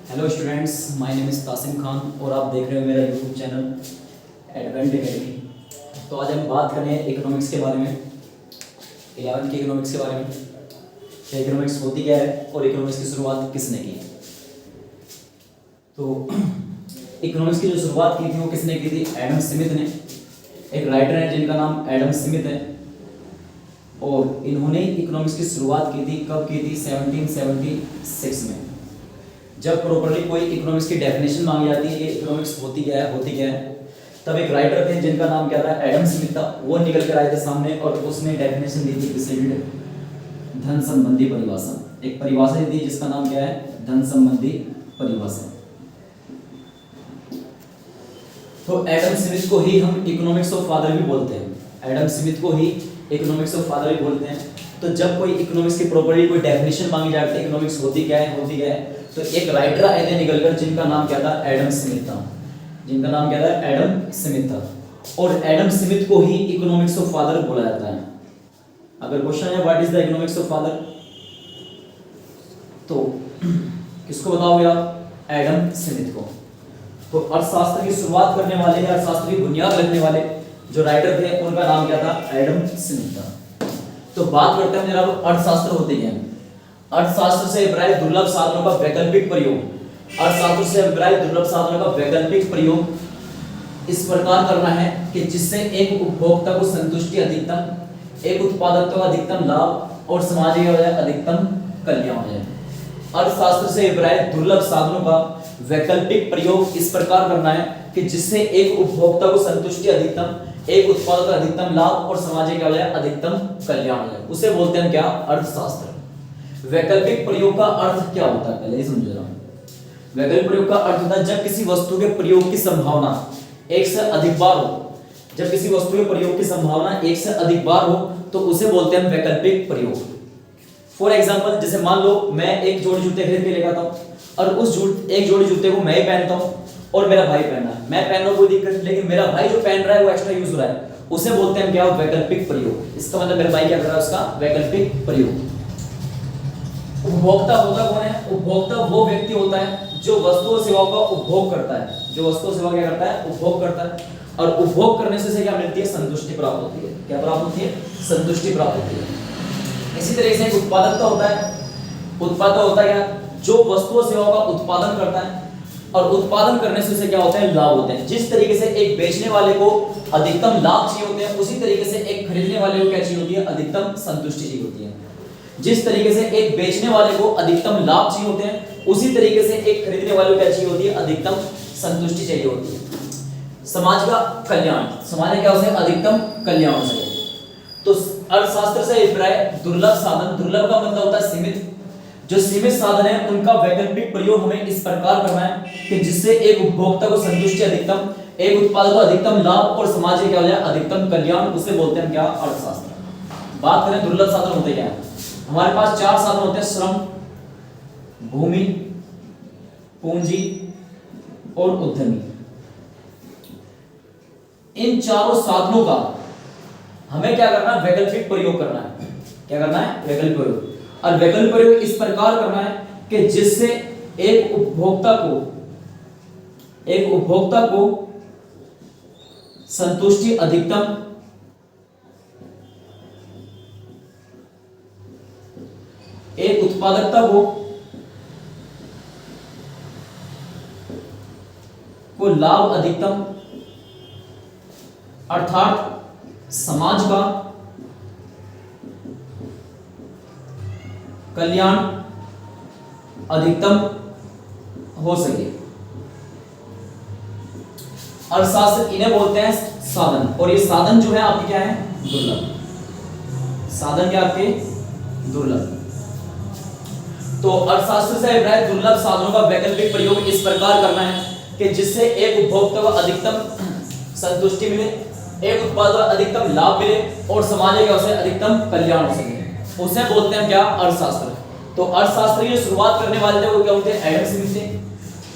Hello students, my name is Tasim Khan और आप देख रहे हो मेरा यूट्यूब चैनल एडवेंट एकेडमी। तो आज हम बात करें इकोनॉमिक्स के बारे में, 11वीं के इकोनॉमिक्स के बारे में। इकोनॉमिक्स होती क्या है और इकोनॉमिक्स की शुरुआत किसने की। तो इकोनॉमिक्स की जो शुरुआत की थी वो किसने की थी? एडम स्मिथ ने। एक राइटर है जिनका नाम एडम स्मिथ है और इन्होंने इकोनॉमिक्स की शुरुआत की थी। कब की थी? 1776 में। जब प्रॉपर्ली कोई इकोनॉमिक्स की डेफिनेशन मांगी जाती है कि इकोनॉमिक्स होती क्या है, तब एक राइटर थे जिनका नाम क्या था? एडम स्मिथ था। वो निकल कर आए थे सामने और उसने डेफिनेशन दी थी प्रेसिडेंट धन संबंधी परिभाषा। एक परिभाषा दी थी जिसका नाम क्या है? धन संबंधी परिभाषा। तो एडम स्मिथ को ही हम इकोनॉमिक्स ऑफ फादर भी बोलते हैं। एडम स्मिथ को ही इकोनॉमिक्स ऑफ फादर भी बोलते हैं। तो जब कोई इकोनॉमिक्स की प्रॉपर्ली कोई डेफिनेशन मांगी जाती है इकोनॉमिक्स होती क्या है, तो एक राइटर आए थे निकलकर जिनका नाम क्या था? एडम स्मिथ था। जिनका नाम क्या था? एडम स्मिथ था। और एडम स्मिथ को ही इकोनॉमिक्स ऑफ फादर बोला जाता है। अगर क्वेश्चन है what is the economics of father, तो किसको बताओगे आप? एडम स्मिथ को। तो अर्थशास्त्र की शुरुआत करने वाले या अर्थशास्त्र की बुनियाद रखने वाले जो राइटर थे उनका नाम क्या था? एडम स्मिथ था। तो बात करते हैं जनाब अर्थशास्त्र होते क्या है। अर्थशास्त्र से अभिप्राय दुर्लभ साधनों का वैकल्पिक प्रयोग। अर्थशास्त्र से अभिप्राय दुर्लभ साधनों का वैकल्पिक प्रयोग इस प्रकार करना है कि जिससे एक उपभोक्ता को संतुष्टि अधिकतम, एक उत्पादकता का अधिकतम लाभ और सामाजिक अधिकतम कल्याण हो जाए। अर्थशास्त्र से अभिप्राय दुर्लभ साधनों का वैकल्पिक प्रयोग इस प्रकार करना है कि जिससे एक उपभोक्ता को संतुष्टि अधिकतम, एक उत्पादक का अधिकतम लाभ और सामाजिक अधिकतम कल्याण हो जाए। उसे बोलते हैं क्या? अर्थशास्त्र। वैकल्पिक प्रयोग का अर्थ क्या होता है पहले ही समझ रहा हूं। वैकल्पिक प्रयोग का अर्थ होता है जब किसी वस्तु के प्रयोग की संभावना एक से अधिक बार हो। जब किसी वस्तु के प्रयोग की संभावना एक से अधिक बार हो तो उसे बोलते हैं वैकल्पिक प्रयोग। फॉर एग्जांपल, जैसे मान लो मैं एक जोड़ी जूते खरीद के लेकर आता हूं और उस एक जोड़ी जूते को मैं ही पहनता हूं और मेरा भाई पहन रहा है। मैं पहन रहा हूं कोई दिक्कत नहीं, लेकिन मेरा भाई जो पहन रहा है वो एक्स्ट्रा यूज हो रहा है, उसे बोलते हैं क्या? वैकल्पिक प्रयोग। इसका मतलब मेरा भाई क्या कर रहा है? उसका वैकल्पिक प्रयोग। उपभोक्ता होता कौन है? उपभोक्ता वो व्यक्ति होता है जो वस्तु और सेवाओं का उपभोग करता है। जो वस्तु और सेवा क्या करता है? उपभोग करता है। और उपभोग करने से क्या मिलती है? संतुष्टि प्राप्त होती है। क्या प्राप्त होती है? संतुष्टि प्राप्त होती है। इसी तरह से एक उत्पादकता होता है। उत्पादक होता है क्या? जो वस्तु और सेवाओं का उत्पादन करता है और उत्पादन करने से उसे क्या होता है? लाभ होते हैं। जिस तरीके से एक बेचने वाले को अधिकतम लाभ चाहिए होते हैं, उसी तरीके से एक खरीदने वाले को क्या चाहिए होती है? अधिकतम संतुष्टि चाहिए होती है। जिस तरीके से एक बेचने वाले को अधिकतम लाभ चाहिए होते हैं, उसी तरीके से एक खरीदने वाले को क्या चाहिए होती है? अधिकतम संतुष्टि चाहिए होती है। समाज का कल्याण, समाज क्या उसे अधिकतम कल्याण हो सके। तो अर्थशास्त्र से अभिप्राय दुर्लभ साधन, दुर्लभ का मतलब होता है सीमित। जो सीमित साधन है उनका वैकल्पिक प्रयोग हमें इस प्रकार करना है कि जिससे एक उपभोक्ता को संतुष्टि अधिकतम, एक उत्पादक को अधिकतम लाभ और समाज के क्या हो जाए? अधिकतम कल्याण। उसे बोलते हैं क्या? अर्थशास्त्र। बात करें दुर्लभ साधन होते क्या है, हमारे पास 4 साधन होते हैं: श्रम, भूमि, पूंजी और उद्यमी। इन चारों साधनों का हमें क्या करना है? वैकल्पिक प्रयोग करना है। क्या करना है? वैकल्पिक प्रयोग। और वैकल्पिक प्रयोग इस प्रकार करना है कि जिससे एक उपभोक्ता को संतुष्टि अधिकतम, एक उत्पादकता को लाभ अधिकतम, अर्थात समाज का कल्याण अधिकतम हो सके। अर्थशास्त्र इन्हें बोलते हैं साधन। और ये साधन जो है आपके क्या है? दुर्लभ। साधन क्या आपके? दुर्लभ। तो अर्थशास्त्र से अभिप्राय दुर्लभ साधनों का वैकल्पिक प्रयोग इस प्रकार करना है कि जिससे एक उपभोक्ता को अधिकतम संतुष्टि मिले, एक उत्पाद को अधिकतम लाभ मिले और समाज के उसे अधिकतम कल्याण हो सके। उसे बोलते हैं क्या? अर्थशास्त्र। तो अर्थशास्त्र की जो शुरुआत करने वाले थे वो क्या होते हैं? एडम स्मिथ थे।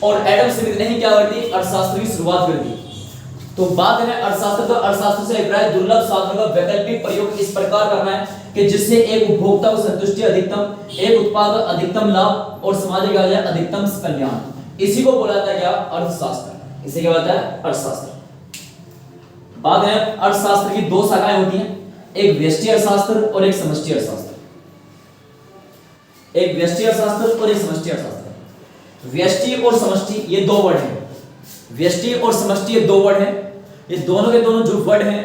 और एडम स्मिथ ने ही क्या कर दी? अर्थशास्त्र की शुरुआत कर दी। तो बात है अर्थशास्त्र, तो अर्थशास्त्र से अभिप्राय दुर्लभ साधनों का वैकल्पिक प्रयोग इस प्रकार करना है कि जिससे एक उपभोक्ता को संतुष्टि अधिकतम, एक उत्पाद अधिकतम लाभ और सामाजिक अधिकतम कल्याण। इसी को बोला जाता है क्या? अर्थशास्त्र। इसे क्या बोलता है? अर्थशास्त्र। बात है अर्थशास्त्र की दो शाखाएं होती हैं, एक व्यष्टि अर्थशास्त्र और एक समष्टि अर्थशास्त्र। एक व्यष्टि अर्थशास्त्र और एक समष्टि अर्थशास्त्र। व्यष्टि और समष्टि ये दो वर्ड हैं। व्यष्टि और समष्टि ये दो वर्ड हैं। ये दोनों के दोनों जो वर्ड हैं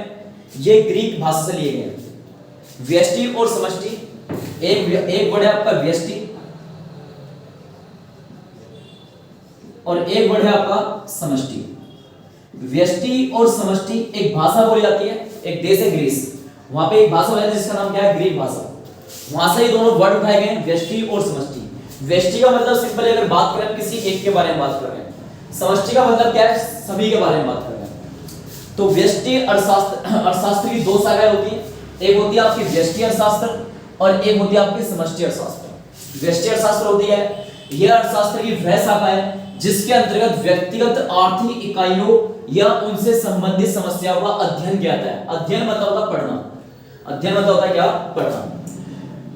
ये ग्रीक भाषा से लिए गए हैं। व्यष्टि और समष्टि, एक वर्ड है आपका व्यष्टि और एक वर्ड है आपका समष्टि। व्यष्टि और समष्टि एक भाषा बोली जाती है, एक देश है ग्रीस, वहां पे एक भाषा बोली जाती है जिसका नाम क्या है? ग्रीक भाषा। वहां से ये दोनों वर्ड उठाए गए हैं, व्यष्टि और समष्टि। व्यष्टि का मतलब सिंपल, अगर बात करें किसी एक के बारे में बात कर रहे हैं। समष्टि का मतलब क्या है? सभी के बारे में बात कर रहे हैं। तो व्यष्टि अर्थशास्त्र की दो शाखाएं होती हैं, एक होती है आपकी व्यष्टि अर्थशास्त्र और एक होती है आपकी समष्टि अर्थशास्त्र। व्यष्टि अर्थशास्त्र होती है यह अर्थशास्त्र की वह शाखा है जिसके अंतर्गत व्यक्तिगत आर्थिक इकाइयों या उनसे संबंधित समस्याओं का अध्ययन किया जाता है। अध्ययन मतलब होता है पढ़ना। अध्ययन मतलब होता है क्या? पढ़ना।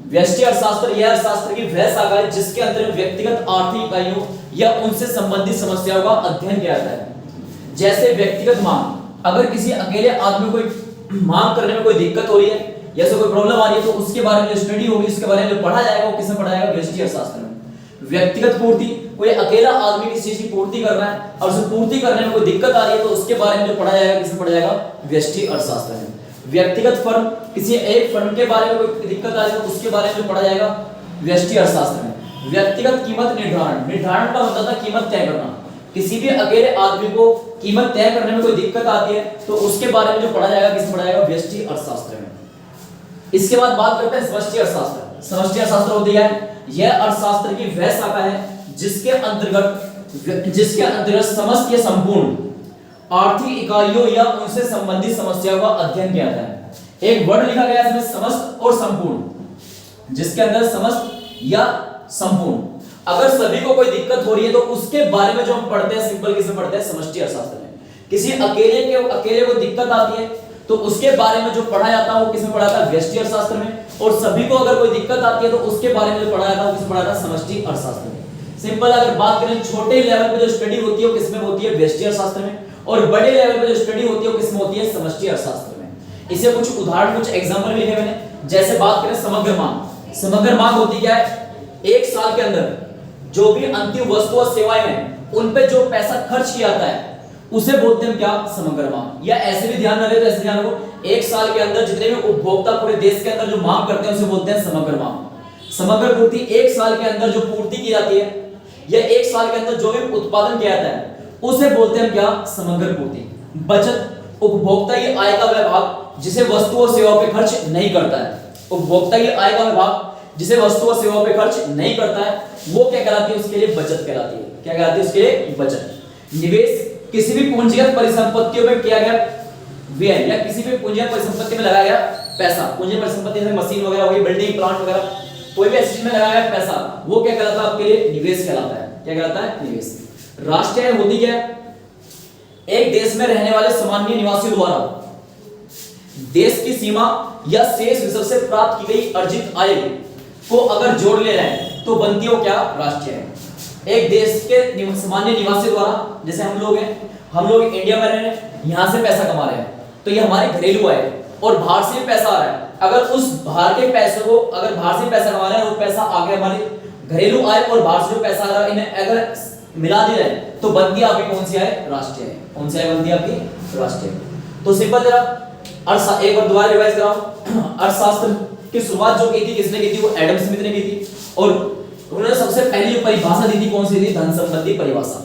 व्यष्टि अर्थशास्त्र यह अर्थशास्त्र की वह शाखा है जिसके अंतर्गत व्यक्तिगत आर्थिक इकाइयों या उनसे संबंधित समस्याओं का अध्ययन किया जाता है। जैसे व्यक्तिगत मांग, अगर किसी अकेले आदमी को मांग करने में कोई दिक्कत हो रही है या कोई प्रॉब्लम आ रही है तो उसके बारे में जो स्टडी होगी, उसके बारे में जो पढ़ा जाएगा वो किसमें पढ़ा जाएगा? व्यष्टि अर्थशास्त्र में। व्यक्तिगत पूर्ति, कोई अकेला आदमी किसी चीज की पूर्ति कर रहा है और उसे पूर्ति करने में कोई दिक्कत आ रही है तो उसके बारे में जो पढ़ा जाएगा किसमें पढ़ा जाएगा? व्यष्टि अर्थशास्त्र में। व्यक्तिगत फर्म, किसी एक फर्म के बारे में कोई दिक्कत आ रही है तो उसके बारे में जो पढ़ा जाएगा? व्यष्टि अर्थशास्त्र में। व्यक्तिगत कीमत निर्धारण, निर्धारण का मतलब था कीमत तय करना। किसी भी अकेले आदमी को कीमत तय करने में कोई दिक्कत आती है तो उसके बारे में जो पढ़ा जाएगा किसमें पढ़ा जाएगा? व्यष्टि अर्थशास्त्र में। इसके बाद बात करते हैं समष्टि अर्थशास्त्र। समष्टि अर्थशास्त्र होती है यह अर्थशास्त्र की वह शाखा है जिसके अंतर्गत समस्त या संपूर्ण आर्थिक इकाइयों या उनसे संबंधित समस्याओं का अध्ययन किया जाता है। एक वर्ड लिखा गया है इसमें समस्त और संपूर्ण, जिसके अंदर समस्त या संपूर्ण, अगर सभी को कोई दिक्कत हो रही है तो उसके बारे में जो हम पढ़ते हैं सिंपल किसमें पढ़ते हैं? समष्टि अर्थशास्त्र में। किसी अकेले को दिक्कत आती है तो उसके बारे में जो पढ़ा जाता है वो किसमें पढ़ा जाता है? व्यष्टि अर्थशास्त्र में। और सभी को अगर कोई दिक्कत आती है तो उसके बारे में जो पढ़ा जाता है वो किसमें पढ़ा जाता है? समष्टि अर्थशास्त्र में। सिंपल अगर बात करें छोटे लेवल पे जो स्टडी होती है वो किसमें होती है? व्यष्टि अर्थशास्त्र में। और बड़े लेवल पे जो स्टडी होती है वो किसमें होती है? समष्टि अर्थशास्त्र में। इसे कुछ उदाहरण, कुछ एग्जांपल लिखे मैंने। जैसे बात करें समग्र मांग। समग्र मांग होती क्या है? एक साल के अंदर जो भी अंतिम वस्तु और सेवाएं हैं उन पे जो पैसा खर्च किया जाता है उसे बोलते हैं क्या? समग्र मांग। या ऐसे भी ध्यान रहे तो ऐसे ध्यान रखो, एक साल के अंदर जितने भी उपभोक्ता पूरे देश के अंदर जो मांग करते हैं उसे बोलते हैं समग्र मांग। समग्र पूर्ति, एक साल के अंदर जो पूर्ति की जाती है या एक साल के अंदर जो भी उत्पादन किया जाता है उसे बोलते हैं क्या? समग्र पूर्ति। बचत, उपभोक्ता की आय का वह भाग जिसे वस्तु और सेवाओं पे खर्च नहीं करता है। उपभोक्ता की आय का वह भाग जिसे वस्तु और सेवाओं पे खर्च नहीं करता है वो क्या कहलाती है? उसके लिए बचत कहलाती है। क्या कहलाती है? उसके लिए बचत। निवेश, किसी भी पूंजीगत परिसंपत्तियों में किया गया व्यय या किसी भी पूंजीगत परिसंपत्ति में लगाया गया पैसा, पूंजीगत परिसंपत्ति जैसे मशीन वगैरह हो गई, बिल्डिंग प्लांट वगैरह, कोई भी ऐसी चीज में लगाया गया पैसा वो क्या कहलाता है? आपके लिए निवेश कहलाता है। क्या कहलाता है? निवेश। राष्ट्रीय आय होती क्या है? एक देश में रहने वाले सामान्य निवासियों द्वारा देश की सीमा या शेष विषय से प्राप्त की गई अर्जित आय को अगर जोड़ ले जाए तो बनती हो क्या? राष्ट्रीय आय। एक देश के सामान्य निवासी द्वारा, जैसे हम लोग हैं, हम लोग इंडिया में रह रहे हैं, यहाँ से पैसा कमा रहे हैं तो ये हमारी घरेलू आय है और बाहर से पैसा आ रहा है। अगर उस बाहर के पैसे को, अगर बाहर से पैसा कमा रहे हैं वो पैसा आगे हमारी घरेलू आय और बाहर से जो पैसा आ रहा है इन्हें अगर मिला दिया जाए तो बनती है आपकी कौन सी आय? राष्ट्रीय आय। कौन सी आय बनती है आपकी? राष्ट्रीय आय। तो सिंपल जरा एक बार दोबारा रिवाइज कराओ। अर्थशास्त्र की शुरुआत जो की थी किसने की थी? वो एडम स्मिथ ने की थी। और उन्होंने सबसे पहली जो परिभाषा दी थी कौन सी थी? धन संबंधी परिभाषा।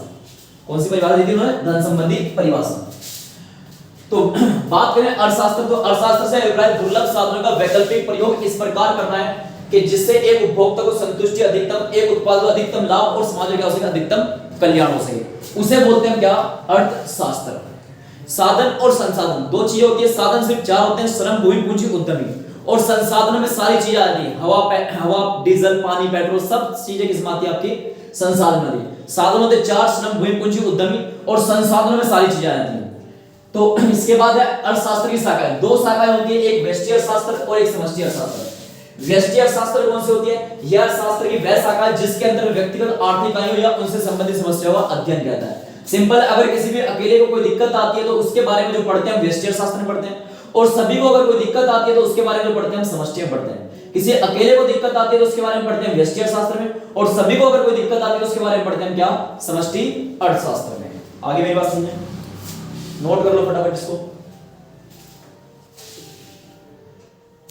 कौन सी परिभाषा दी थी उन्होंने? धन संबंधी परिभाषा। तो बात करें अर्थशास्त्र, तो अर्थशास्त्र से अभिप्राय दुर्लभ साधनों का वैकल्पिक प्रयोग इस प्रकार करना है कि जिससे एक उपभोक्ता को संतुष्टि अधिकतम, एक उत्पाद को अधिकतम लाभ और समाज के अधिकतम कल्याण हो सके, उसे बोलते हैं क्या? अर्थशास्त्र। साधन और संसाधन दो चीजें होती है। साधन सिर्फ चार होते हैं, श्रम, भूमि, पूंजी, उद्यमी। और संसाधनों में सारी चीजें आती हैं, हवा, डीजल, पानी, पेट्रोल, सब चीजें किसमें आती है? आपकी संसाधन आती है। साधन होते चार, श्रम, भूमि, पूंजी, उद्यमी। और संसाधनों में सारी चीजें आती हैं। तो इसके बाद है अर्थशास्त्र की शाखा। दो शाखाएं होती है, एक व्यष्टि अर्थशास्त्र और एक समष्टि अर्थशास्त्र। व्यष्टि अर्थशास्त्र कौन सी होती है? यह अर्थशास्त्र की वह शाखा है जिसके अंदर व्यक्तिगत आर्थिक इकाइयों या उनसे संबंधित समस्याओं का अध्ययन रहता है। सिंपल, अगर किसी भी अकेले को कोई दिक्कत आती है तो उसके बारे में जो पढ़ते हैं हम व्यष्टि अर्थशास्त्र में पढ़ते हैं, और सभी को अगर कोई दिक्कत आती है तो उसके बारे में जो पढ़ते हैं हम समष्टि में पढ़ते हैं। किसी अकेले को दिक्कत आती है तो उसके बारे में पढ़ते हैं व्यष्टि अर्थशास्त्र में, और सभी को अगर कोई दिक्कत आती है तो उसके बारे में पढ़ते हैं क्या? समष्टि अर्थशास्त्र में। आगे मेरी बात सुनिए, नोट कर लो फटाफट इसको।